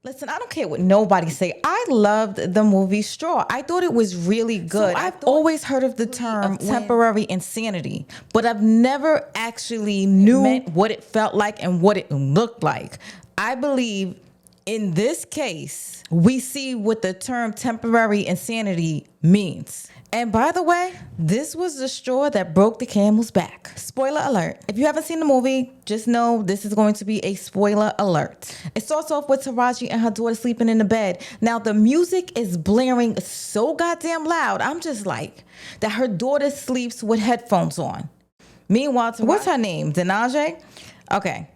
Listen, I don't care what nobody say. I loved the movie Straw. I thought it was really good. I've always heard of the term temporary insanity, but I've never actually knew what it felt like and what it looked like. I believe in this case, we see what the term temporary insanity means. And by the way, this was the straw that broke the camel's back. Spoiler alert. If you haven't seen the movie, just know this is going to be a spoiler alert. It starts off with Taraji and her daughter sleeping in the bed. Now, the music is blaring so goddamn loud. I'm just like, that her daughter sleeps with headphones on. Meanwhile, what's her name? Denaje? Okay.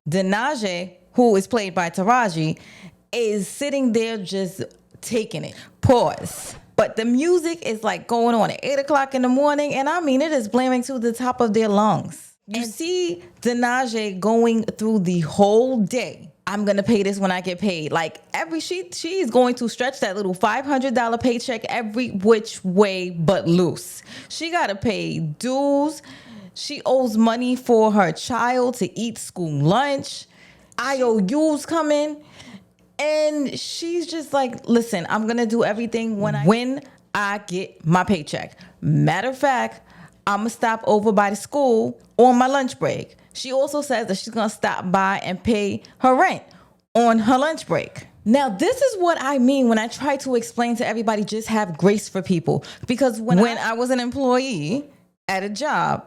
Denaje, who is played by Taraji, is sitting there just taking it. Pause. But the music is like going on at 8 o'clock in the morning. And I mean, it is blaring to the top of their lungs. You see Denaje going through the whole day. I'm going to pay this when I get paid. Like she's going to stretch that little $500 paycheck every which way but loose. She got to pay dues. She owes money for her child to eat school lunch. IOUs coming. And she's just like, listen, I'm going to do everything when I get my paycheck. Matter of fact, I'm going to stop over by the school on my lunch break. She also says that she's going to stop by and pay her rent on her lunch break. Now, this is what I mean when I try to explain to everybody, just have grace for people. Because when I was an employee at a job,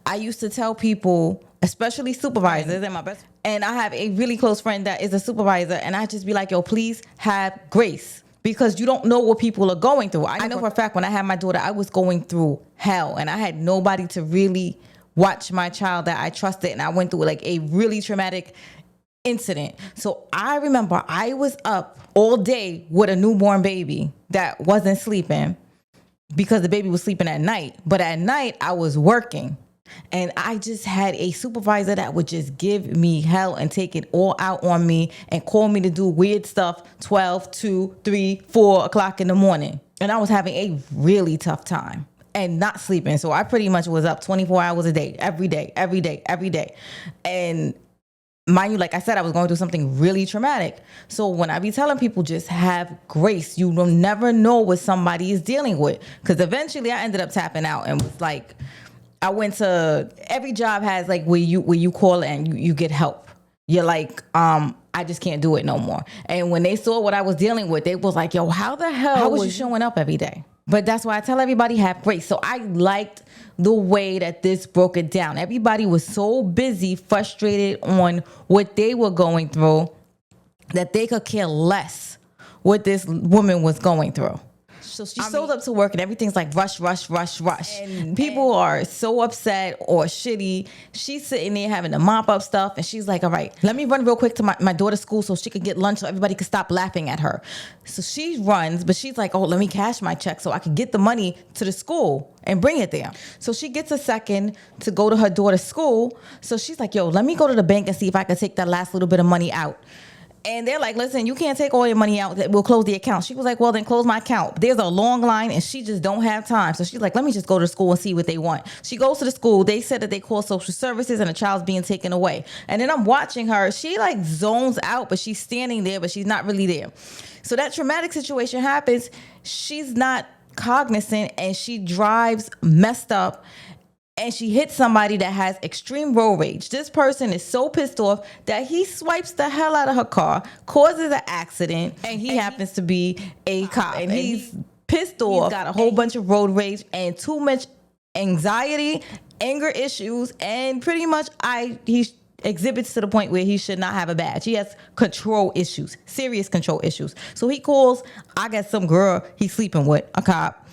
I used to tell people, especially supervisors and I have a really close friend that is a supervisor, and I just be like, yo, please have grace, because you don't know what people are going through. I know for a fact when I had my daughter, I was going through hell, and I had nobody to really watch my child that I trusted, and I went through like a really traumatic incident. So I remember I was up all day with a newborn baby that wasn't sleeping because the baby was sleeping at night, but at night I was working. And I just had a supervisor that would just give me hell and take it all out on me and call me to do weird stuff 12, 2, 3, 4 o'clock in the morning. And I was having a really tough time and not sleeping. So I pretty much was up 24 hours a day, every day. And mind you, like I said, I was going through something really traumatic. So when I be telling people, just have grace, you will never know what somebody is dealing with. Because eventually I ended up tapping out and was like, I went to, every job has like where you call and you get help. You're like, I just can't do it no more. And when they saw what I was dealing with, they was like, yo, how the hell was you showing up every day? But that's why I tell everybody, have grace. So I liked the way that this broke it down. Everybody was so busy, frustrated on what they were going through, that they could care less what this woman was going through. So she shows up to work and everything's like rush. And people are so upset or shitty. She's sitting there having to mop up stuff. And she's like, all right, let me run real quick to my daughter's school so she could get lunch so everybody could stop laughing at her. So she runs, but she's like, oh, let me cash my check so I can get the money to the school and bring it there. So she gets a second to go to her daughter's school. So she's like, yo, let me go to the bank and see if I can take that last little bit of money out. And they're like, listen, you can't take all your money out. We'll close the account. She was like, well, then close my account. There's a long line and she just don't have time. So she's like, let me just go to school and see what they want. She goes to the school. They said that they call social services and the child's being taken away. And then I'm watching her. She like zones out, but she's standing there, but she's not really there. So that traumatic situation happens. She's not cognizant and she drives messed up. And she hits somebody that has extreme road rage. This person is so pissed off that he swipes the hell out of her car, causes an accident, and he happens to be a cop. And he's pissed off. He's got a whole bunch of road rage and too much anxiety, anger issues, and pretty much he exhibits to the point where he should not have a badge. He has control issues, serious control issues. So he calls, I got some girl he's sleeping with, a cop.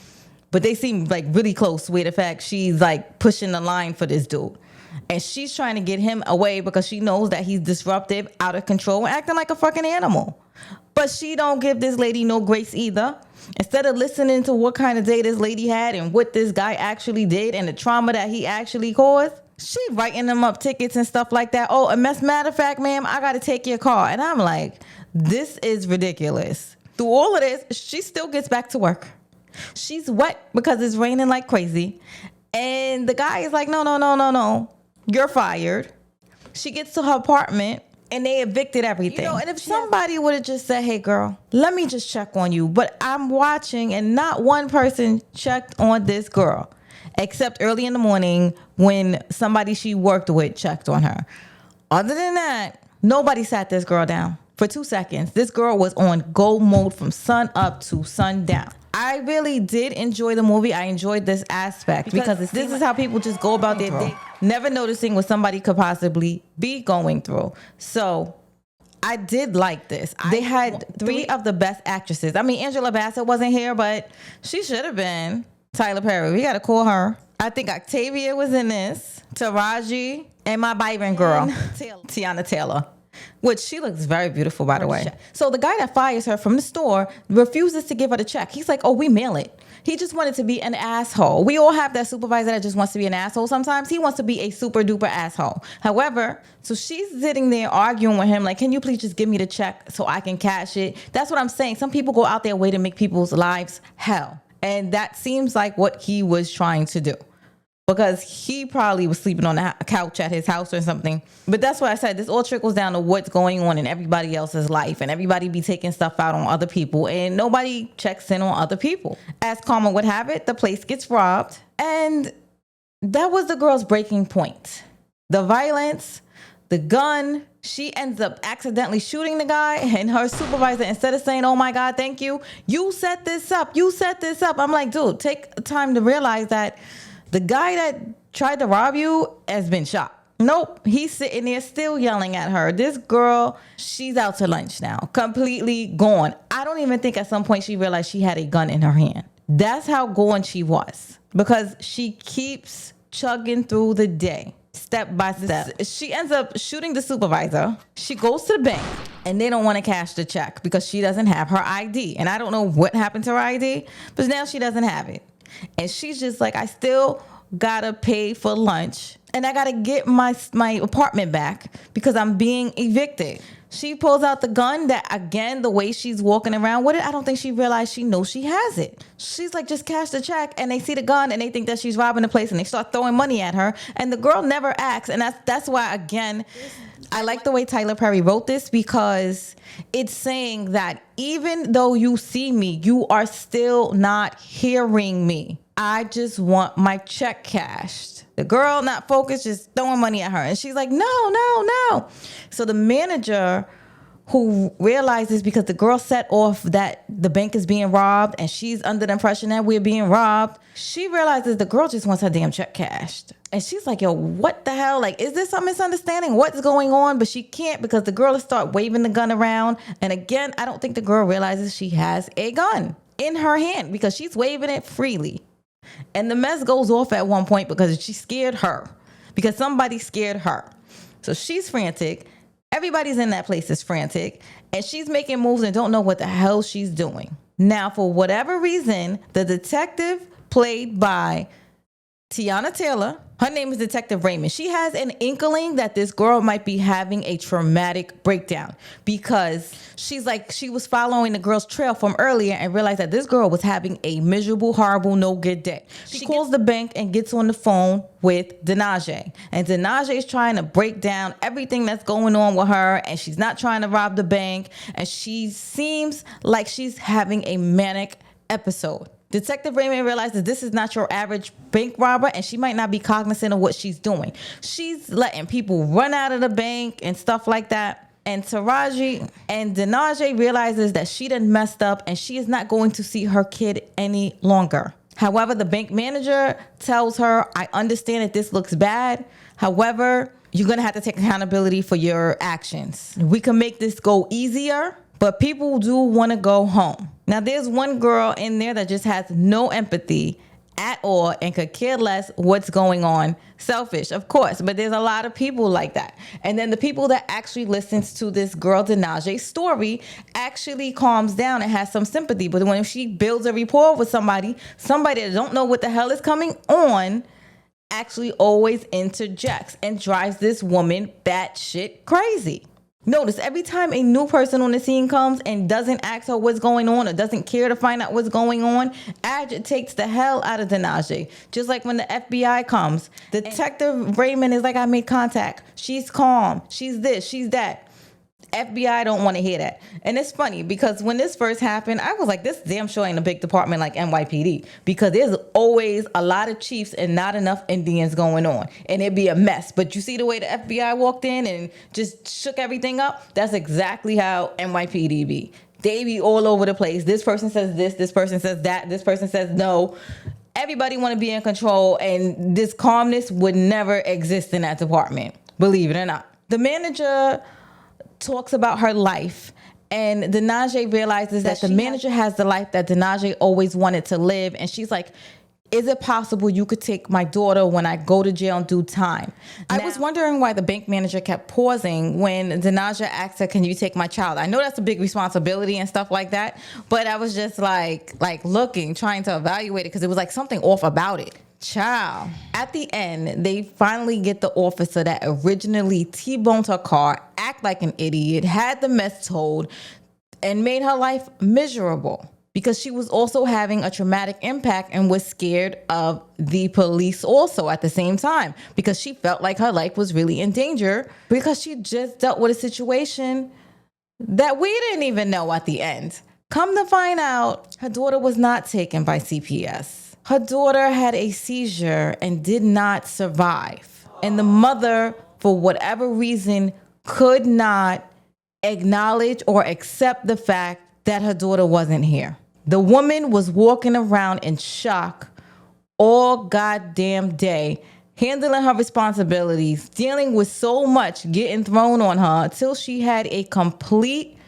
But they seem like really close with the fact she's like pushing the line for this dude. And she's trying to get him away because she knows that he's disruptive, out of control, and acting like a fucking animal. But she don't give this lady no grace either. Instead of listening to what kind of day this lady had and what this guy actually did and the trauma that he actually caused, she writing them up tickets and stuff like that. Oh, matter of fact, ma'am, I got to take your car. And I'm like, this is ridiculous. Through all of this, she still gets back to work. She's wet because it's raining like crazy. And the guy is like, no. You're fired. She gets to her apartment And they evicted everything. And if somebody would have just said, hey, girl, let me just check on you. But I'm watching and not one person checked on this girl, except early in the morning when somebody she worked with checked on her. Other than that, nobody sat this girl down for 2 seconds. This girl was on go mode from sun up to sundown. I really did enjoy the movie. I enjoyed this aspect because this is how people just go about their day, never noticing what somebody could possibly be going through. So I did like this. They had three of the best actresses. I mean, Angela Bassett wasn't here, but she should have been. Tyler Perry, we got to call her. I think Octavia was in this. Taraji and my Byron girl, Teyana Taylor. Which she looks very beautiful, by the way. So the guy that fires her from the store refuses to give her the check. He's like, oh, we mail it. He just wanted to be an asshole. We all have that supervisor that just wants to be an asshole sometimes. He wants to be a super duper asshole. However, so she's sitting there arguing with him like, can you please just give me the check so I can cash it? That's what I'm saying. Some people go out their way to make people's lives hell. And that seems like what he was trying to do. Because he probably was sleeping on the couch at his house or something. But that's what I said. This all trickles down to what's going on in everybody else's life. And everybody be taking stuff out on other people. And nobody checks in on other people. As karma would have it, the place gets robbed. And that was the girl's breaking point. The violence, the gun. She ends up accidentally shooting the guy. And her supervisor, instead of saying, oh my God, thank you. You set this up. You set this up. I'm like, dude, take time to realize that the guy that tried to rob you has been shot. Nope. He's sitting there still yelling at her. This girl, she's out to lunch now. Completely gone. I don't even think at some point she realized she had a gun in her hand. That's how gone she was. Because she keeps chugging through the day, step by step. She ends up shooting the supervisor. She goes to the bank and they don't want to cash the check because she doesn't have her ID. And I don't know what happened to her ID, but now she doesn't have it. And she's just like, I still gotta pay for lunch and I gotta get my apartment back because I'm being evicted. She pulls out the gun that, again, the way she's walking around with it, I don't think she realized she knows she has it. She's like, just cash the check. And they see the gun and they think that she's robbing the place and they start throwing money at her. And the girl never acts. And that's why, again, I like the way Tyler Perry wrote this because it's saying that even though you see me, you are still not hearing me. I just want my check cashed. The girl not focused, just throwing money at her. And she's like, no. So the manager who realizes because the girl set off that the bank is being robbed and she's under the impression that we're being robbed, she realizes the girl just wants her damn check cashed. And she's like, yo, what the hell? Like, is this some misunderstanding? What's going on? But she can't because the girl will start waving the gun around. And again, I don't think the girl realizes she has a gun in her hand because she's waving it freely. And the mess goes off at one point because she scared her. Because somebody scared her. So she's frantic. Everybody's in that place is frantic. And she's making moves and don't know what the hell she's doing. Now, for whatever reason, the detective played by Teyana Taylor, her name is Detective Raymond. She has an inkling that this girl might be having a traumatic breakdown because she's like, she was following the girl's trail from earlier and realized that this girl was having a miserable, horrible, no good day. She calls the bank and gets on the phone with Denaje. And Denaje is trying to break down everything that's going on with her. And she's not trying to rob the bank. And she seems like she's having a manic episode. Detective Raymond realizes this is not your average bank robber and she might not be cognizant of what she's doing. She's letting people run out of the bank and stuff like that. And Taraji and Denaje realizes that she done messed up and she is not going to see her kid any longer. However, the bank manager tells her, I understand that this looks bad. However, you're going to have to take accountability for your actions. We can make this go easier, but people do want to go home. Now, there's one girl in there that just has no empathy at all and could care less what's going on. Selfish, of course, but there's a lot of people like that. And then the people that actually listens to this girl Denaje's story actually calms down and has some sympathy. But when she builds a rapport with somebody that don't know what the hell is coming on, actually always interjects and drives this woman batshit crazy. Notice every time a new person on the scene comes and doesn't ask her what's going on or doesn't care to find out what's going on, agitates the hell out of Denaje. Just like when the FBI comes, Detective Raymond is like, I made contact. She's calm. She's this. She's that. FBI don't want to hear that. And it's funny because when this first happened, I was like, this damn sure ain't a big department like NYPD, because there's always a lot of chiefs and not enough Indians going on, and it'd be a mess. But you see the way the FBI walked in and just shook everything up? That's exactly how NYPD be. They be all over the place. This person says this person says that, this person says no. Everybody want to be in control, and this calmness would never exist in that department, believe it or not. The manager talks about her life, and Denaje realizes that the manager has the life that Denaje always wanted to live, and she's like, is it possible you could take my daughter when I go to jail and do time? I was wondering why the bank manager kept pausing when Denaje asked her, can you take my child? I know that's a big responsibility and stuff like that, but I was just like looking, trying to evaluate it, because it was like something off about it. Child. At the end, they finally get the officer that originally T-boned her car, act like an idiot, had the mess told, and made her life miserable, because she was also having a traumatic impact and was scared of the police also at the same time, because she felt like her life was really in danger because she just dealt with a situation that we didn't even know at the end. Come to find out, her daughter was not taken by CPS. Her daughter had a seizure and did not survive. And the mother, for whatever reason, could not acknowledge or accept the fact that her daughter wasn't here. The woman was walking around in shock all goddamn day, handling her responsibilities, dealing with so much getting thrown on her until she had a complete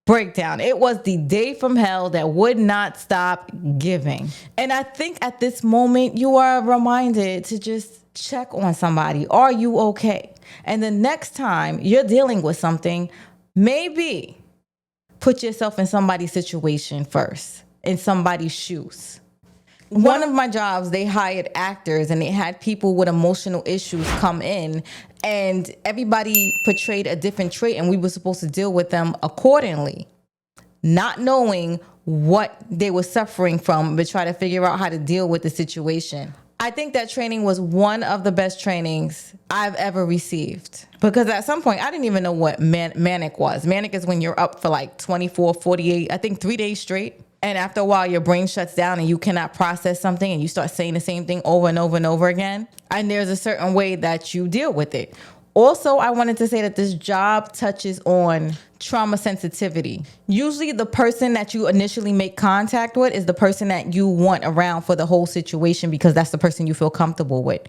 breakdown. It was the day from hell that would not stop giving. And I think at this moment, you are reminded to just check on somebody. Are you okay? And the next time you're dealing with something, maybe put yourself in somebody's situation first, in somebody's shoes. One of my jobs, they hired actors and they had people with emotional issues come in, and everybody portrayed a different trait, and we were supposed to deal with them accordingly, not knowing what they were suffering from, but try to figure out how to deal with the situation. I think that training was one of the best trainings I've ever received, because at some point I didn't even know what manic was. Manic is when you're up for like 24, 48, I think 3 days straight. And after a while, your brain shuts down and you cannot process something, and you start saying the same thing over and over and over again. And there's a certain way that you deal with it. Also, I wanted to say that this job touches on trauma sensitivity. Usually the person that you initially make contact with is the person that you want around for the whole situation, because that's the person you feel comfortable with.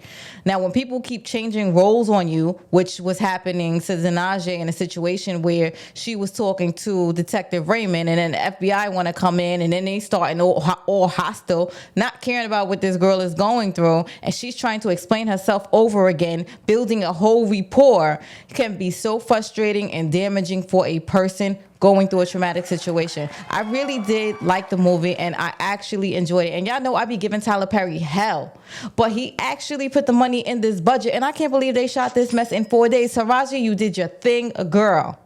Now, when people keep changing roles on you, which was happening to Denaje in a situation where she was talking to Detective Raymond, and then the FBI want to come in, and then they start all hostile, not caring about what this girl is going through, and she's trying to explain herself over again, building a whole rapport, can be so frustrating and damaging for a person going through a traumatic situation. I really did like the movie, and I actually enjoyed it. And y'all know I be giving Tyler Perry hell, but he actually put the money in this budget, and I can't believe they shot this mess in 4 days. Taraji, you did your thing, girl.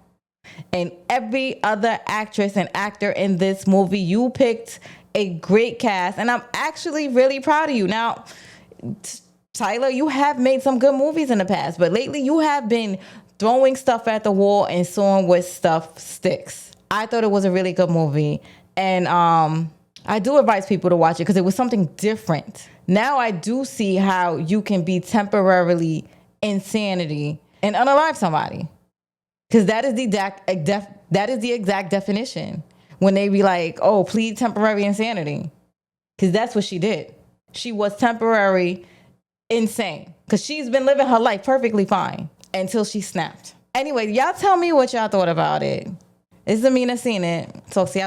And every other actress and actor in this movie, you picked a great cast, and I'm actually really proud of you. Now, Tyler, you have made some good movies in the past, but lately you have been throwing stuff at the wall and seeing what stuff sticks. I thought it was a really good movie, and I do advise people to watch it because it was something different. Now I do see how you can be temporarily insanity and unalive somebody, because that is the exact definition when they be like, oh, plead temporary insanity, because that's what she did. She was temporary insane, because she's been living her life perfectly fine until she snapped. Anyway, y'all tell me what y'all thought about it. It's Amina Seen It. Talk to y'all.